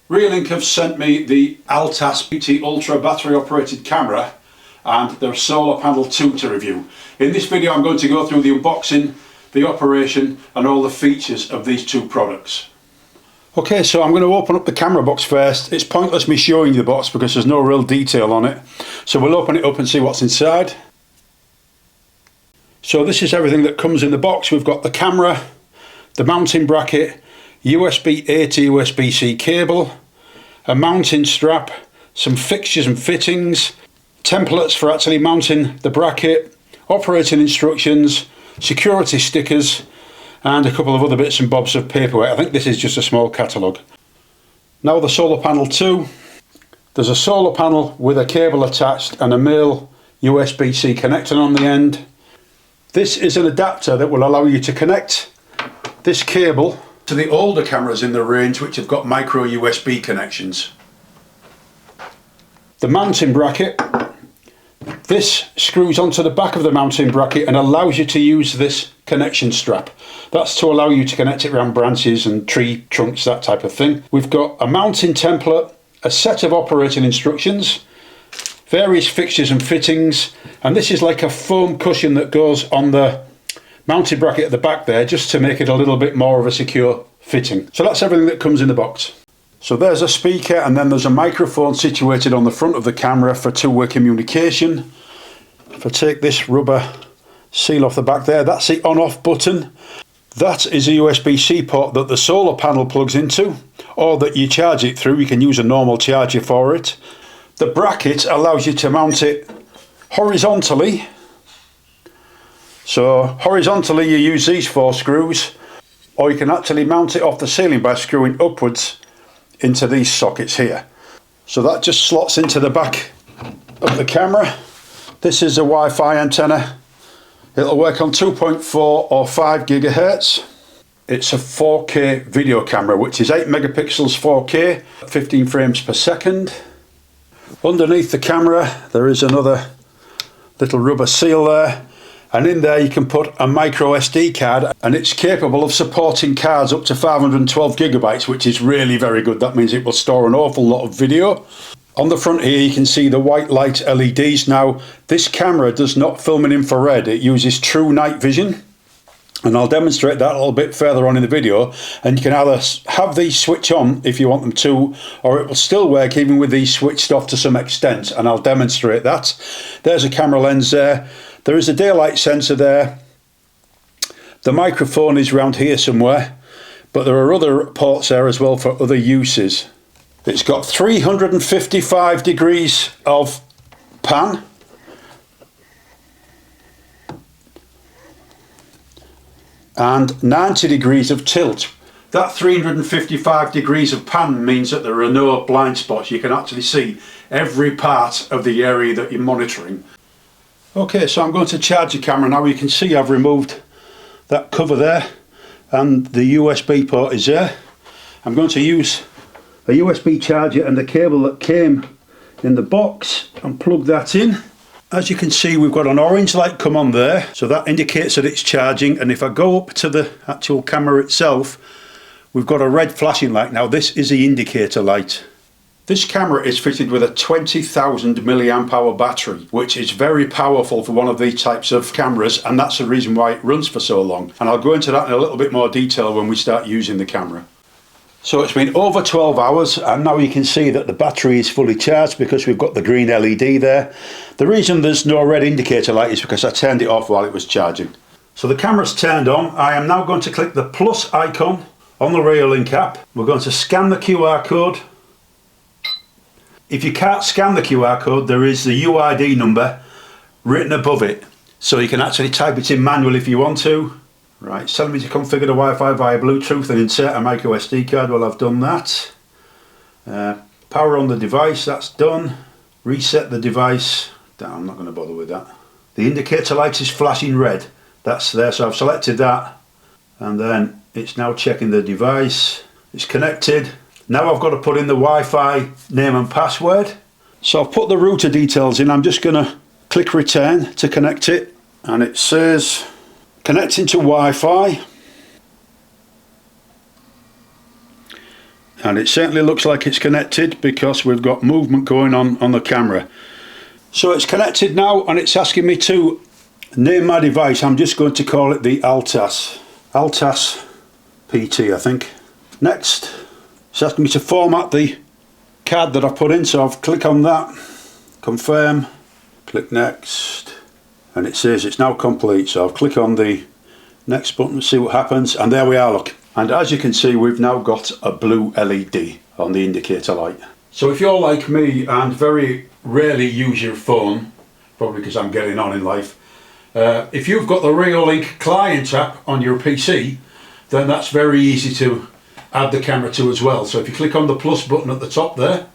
Reolink have sent me the Altas PT Ultra battery operated camera and their solar panel 2 to review. In this video I'm going to go through the unboxing, the operation and all the features of these two products. Okay, so I'm going to open up the camera box first. It's pointless me showing you the box because there's no real detail on it. So we'll open it up and see what's inside. So this is everything that comes in the box. We've got the camera, the mounting bracket, USB-A to USB-C cable, a mounting strap, some fixtures and fittings, templates for actually mounting the bracket, operating instructions, security stickers, and a couple of other bits and bobs of paperwork. I think this is just a small catalogue. Now the solar panel 2. There's a solar panel with a cable attached and a male USB-C connector on the end. This is an adapter that will allow you to connect this cable to the older cameras in the range which have got micro USB connections. The mounting bracket. This screws onto the back of the mounting bracket and allows you to use this connection strap. That's to allow you to connect it around branches and tree trunks, that type of thing. We've got a mounting template, a set of operating instructions, various fixtures and fittings, and this is like a foam cushion that goes on the mounting bracket at the back there just to make it a little bit more of a secure fitting. So that's everything that comes in the box. So there's a speaker and then there's a microphone situated on the front of the camera for two-way communication. If I take this rubber seal off the back there, that's the on-off button. That is a USB-C port that the solar panel plugs into, or that you charge it through. You can use a normal charger for it. The bracket allows you to mount it horizontally. So horizontally you use these 4 screws, or you can actually mount it off the ceiling by screwing upwards into these sockets here. So that just slots into the back of the camera. This is a Wi-Fi antenna. It'll work on 2.4 or 5 gigahertz. It's a 4K video camera, which is 8 megapixels 4K, 15 frames per second. Underneath the camera there is another little rubber seal there, and in there you can put a micro SD card, and it's capable of supporting cards up to 512 gigabytes, which is really very good. That means it will store an awful lot of video. On the front here you can see the white light LEDs. Now this camera does not film in infrared, it uses true night vision. And I'll demonstrate that a little bit further on in the video, and you can either have these switch on if you want them to, or it will still work even with these switched off to some extent, and I'll demonstrate that. There's a camera lens there. There is a daylight sensor there. The microphone is round here somewhere, but there are other ports there as well for other uses. It's got 355 degrees of pan. And 90 degrees of tilt. That 355 degrees of pan means that there are no blind spots. You can actually see every part of the area that you're monitoring. Okay, so I'm going to charge the camera now. You can see I've removed that cover there and the USB port is there. I'm going to use a USB charger and the cable that came in the box and plug that in. As you can see, we've got an orange light come on there, so that indicates that it's charging, and if I go up to the actual camera itself, we've got a red flashing light. Now this is the indicator light. This camera is fitted with a 20,000 milliamp hour battery, which is very powerful for one of these types of cameras, and that's the reason why it runs for so long. And I'll go into that in a little bit more detail when we start using the camera. So it's been over 12 hours and now you can see that the battery is fully charged because we've got the green LED there. The reason there's no red indicator light is because I turned it off while it was charging. So the camera's turned on. I am now going to click the plus icon on the Reolink app. We're going to scan the QR code. If you can't scan the QR code, there is the UID number written above it. So you can actually type it in manually if you want to. Right, it's telling me to configure the Wi-Fi via Bluetooth and insert a micro SD card. Well, I've done that. Power on the device, that's done. Reset the device. I'm not going to bother with that. The indicator light is flashing red. That's there, so I've selected that. And then it's now checking the device. It's connected. Now I've got to put in the Wi-Fi name and password. So I've put the router details in. I'm just going to click return to connect it. And it says connecting to Wi-Fi. And it certainly looks like it's connected because we've got movement going on the camera. So it's connected now, and it's asking me to name my device. I'm just going to call it the Altas PT, I think. Next, it's asking me to format the card that I've put in, so I've click on that, confirm, click next, and it says it's now complete. So I'll click on the next button to see what happens, and there we are, look. And as you can see, we've now got a blue LED on the indicator light. So if you're like me and very rarely use your phone, probably because I'm getting on in life, if you've got the Reolink client app on your PC, then that's very easy to add the camera to as well. So if you click on the plus button at the top there,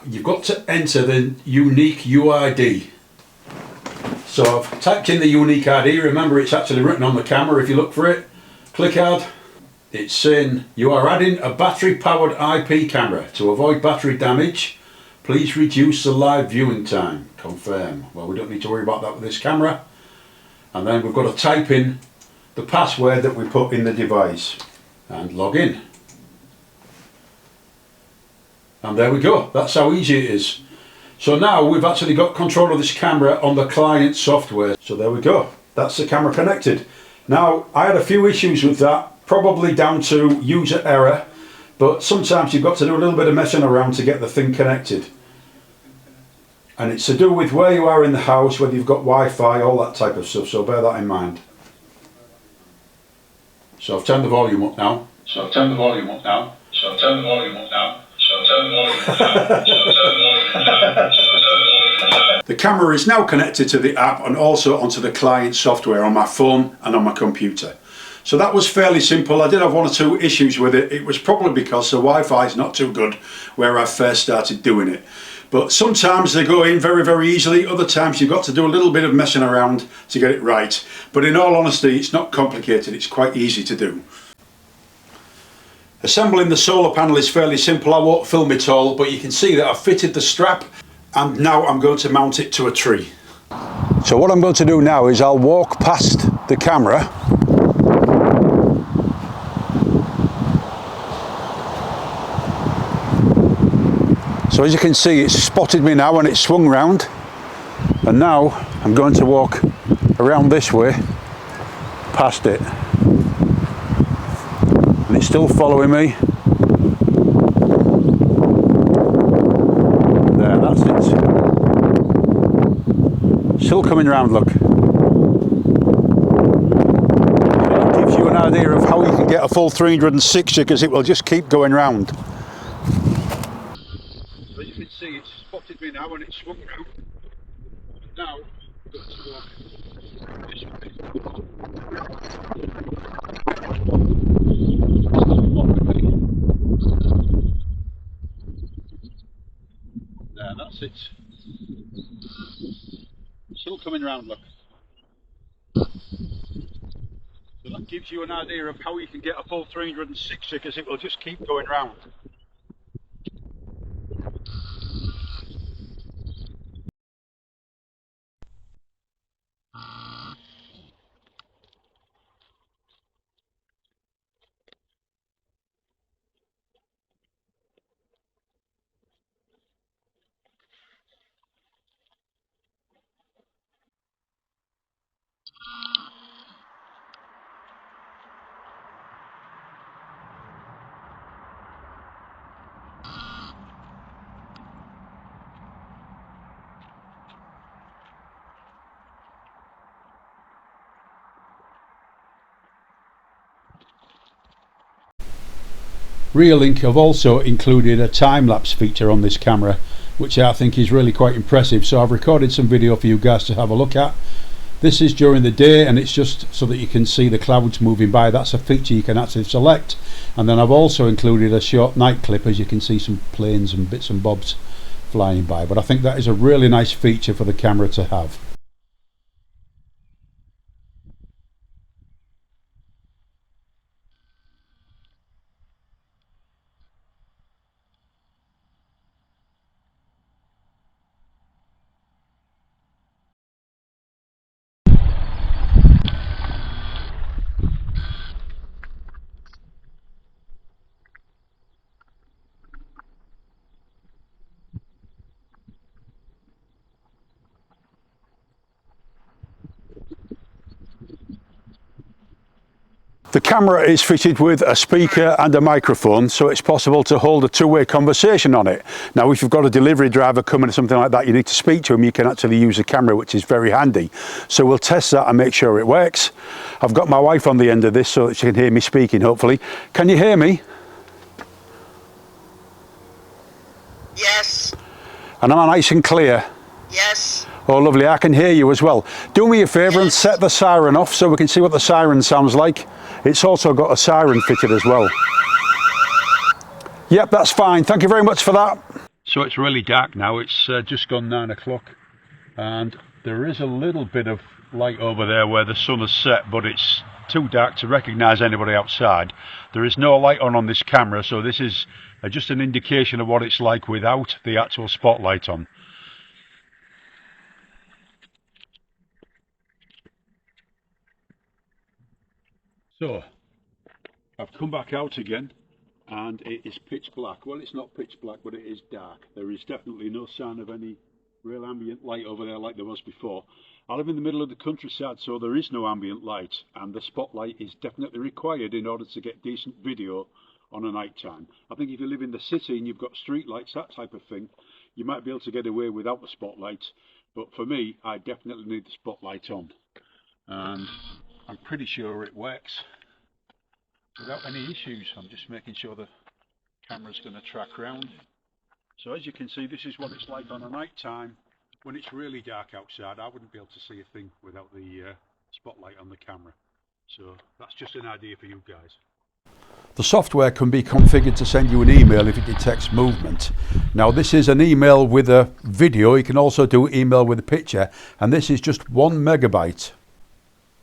you've got to enter the unique UID. So I've typed in the unique ID. Remember, it's actually written on the camera if you look for it. Click add. It's saying you are adding a battery powered IP camera. To avoid battery damage, please reduce the live viewing time. Confirm. Well, we don't need to worry about that with this camera. And then we've got to type in the password that we put in the device and log in. And there we go. That's how easy it is. So now we've actually got control of this camera on the client software. So there we go. That's the camera connected. Now, I had a few issues with that, probably down to user error, but sometimes you've got to do a little bit of messing around to get the thing connected. And it's to do with where you are in the house, whether you've got Wi-Fi, all that type of stuff, so bear that in mind. So I've turned the volume up now. The camera is now connected to the app and also onto the client software on my phone and on my computer. So that was fairly simple. I did have one or two issues with it. It was probably because the Wi-Fi is not too good where I first started doing it. But sometimes they go in very, very easily. Other times you've got to do a little bit of messing around to get it right. But in all honesty, it's not complicated. It's quite easy to do. Assembling the solar panel is fairly simple. I won't film it all, but you can see that I've fitted the strap and now I'm going to mount it to a tree. So what I'm going to do now is I'll walk past the camera so as you can see, it's spotted me now and it's swung round, and now I'm going to walk around this way past it. And it's still following me. There, that's it. Still coming round, look. That gives you an idea of how you can get a full 360, because it will just keep going round. So you can see it's spotted me now and it's swung round. Now I've got to walk this way. There, that's it. Still coming round, look. So that gives you an idea of how you can get a full 360, because it will just keep going round. Reolink have also included a time-lapse feature on this camera, which I think is really quite impressive. So I've recorded some video for you guys to have a look at. This is during the day and it's just so that you can see the clouds moving by. That's a feature you can actually select. And then I've also included a short night clip, as you can see some planes and bits and bobs flying by. But I think that is a really nice feature for the camera to have. The camera is fitted with a speaker and a microphone, so it's possible to hold a two-way conversation on it. Now, if you've got a delivery driver coming or something like that, you need to speak to him, you can actually use the camera, which is very handy. So we'll test that and make sure it works. I've got my wife on the end of this so that she can hear me speaking, hopefully. Can you hear me? Yes. And am I nice and clear? Yes. Oh, lovely, I can hear you as well. Do me a favour and set the siren off so we can see what the siren sounds like. It's also got a siren fitted as well. Yep, that's fine. Thank you very much for that. So it's really dark now. It's just gone 9 o'clock. And there is a little bit of light over there where the sun has set, but it's too dark to recognise anybody outside. There is no light on this camera, so this is just an indication of what it's like without the actual spotlight on. So, I've come back out again and it is pitch black. Well, it's not pitch black, but it is dark. There is definitely no sign of any real ambient light over there like there was before. I live in the middle of the countryside, so there is no ambient light, and the spotlight is definitely required in order to get decent video on a night time. I think if you live in the city and you've got street lights, that type of thing, you might be able to get away without the spotlight. But for me, I definitely need the spotlight on. And I'm pretty sure it works without any issues. I'm just making sure the camera's going to track round. So as you can see, this is what it's like on a night time. When it's really dark outside, I wouldn't be able to see a thing without the spotlight on the camera. So that's just an idea for you guys. The software can be configured to send you an email if it detects movement. Now, this is an email with a video. You can also do email with a picture, and this is just 1 megabyte.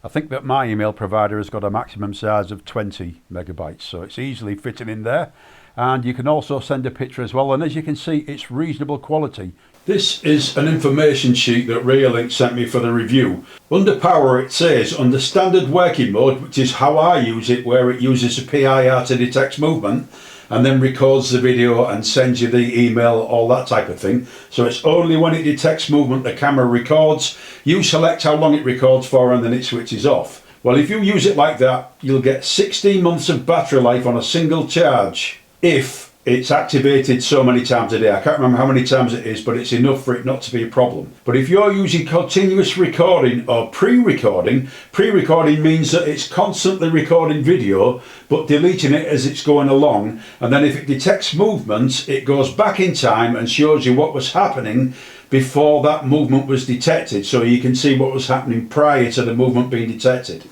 I think that my email provider has got a maximum size of 20 megabytes, so it's easily fitting in there. And you can also send a picture as well, and as you can see, it's reasonable quality. This is an information sheet that Reolink sent me for the review. Under power it says, under standard working mode, which is how I use it, where it uses a PIR to detect movement and then records the video and sends you the email, all that type of thing. So it's only when it detects movement the camera records. You select how long it records for and then it switches off. Well, if you use it like that, you'll get 16 months of battery life on a single charge if it's activated so many times a day. I can't remember how many times it is, but it's enough for it not to be a problem. But if you're using continuous recording or pre-recording means that it's constantly recording video but deleting it as it's going along, and then if it detects movement it goes back in time and shows you what was happening before that movement was detected, so you can see what was happening prior to the movement being detected.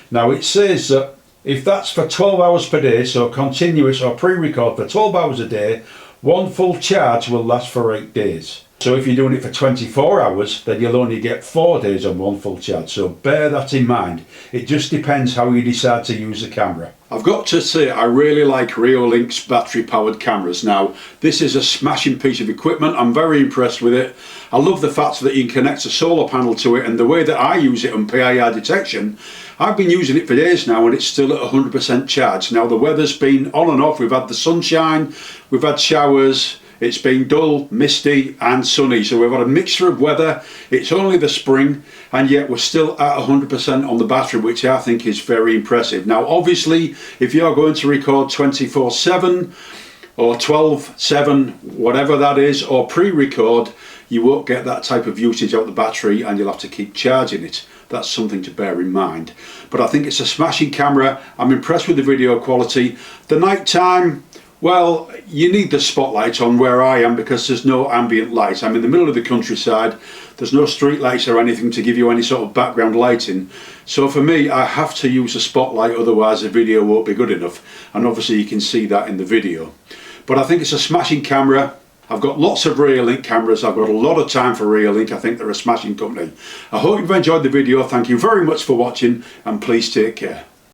Now it says that if that's for 12 hours per day, so continuous or pre-record for 12 hours a day, 1 full charge will last for 8 days. So if you're doing it for 24 hours, then you'll only get 4 days on 1 full charge. So bear that in mind. It just depends how you decide to use the camera. I've got to say, I really like Reolink's battery powered cameras. Now, this is a smashing piece of equipment. I'm very impressed with it. I love the fact that you can connect a solar panel to it, and the way that I use it on PIR detection, I've been using it for days now and it's still at 100% charge. Now the weather's been on and off. We've had the sunshine, we've had showers, it's been dull, misty and sunny. So we've had a mixture of weather. It's only the spring and yet we're still at 100% on the battery, which I think is very impressive. Now obviously if you're going to record 24/7 or 12/7, whatever that is, or pre-record, you won't get that type of usage out of the battery and you'll have to keep charging it. That's something to bear in mind. But I think it's a smashing camera. I'm impressed with the video quality. The night time, well, you need the spotlight on where I am because there's no ambient light. I'm in the middle of the countryside. There's no street lights or anything to give you any sort of background lighting. So for me, I have to use a spotlight, otherwise the video won't be good enough. And obviously you can see that in the video. But I think it's a smashing camera. I've got lots of Reolink cameras. I've got a lot of time for Reolink. I think they're a smashing company. I hope you've enjoyed the video. Thank you very much for watching and please take care.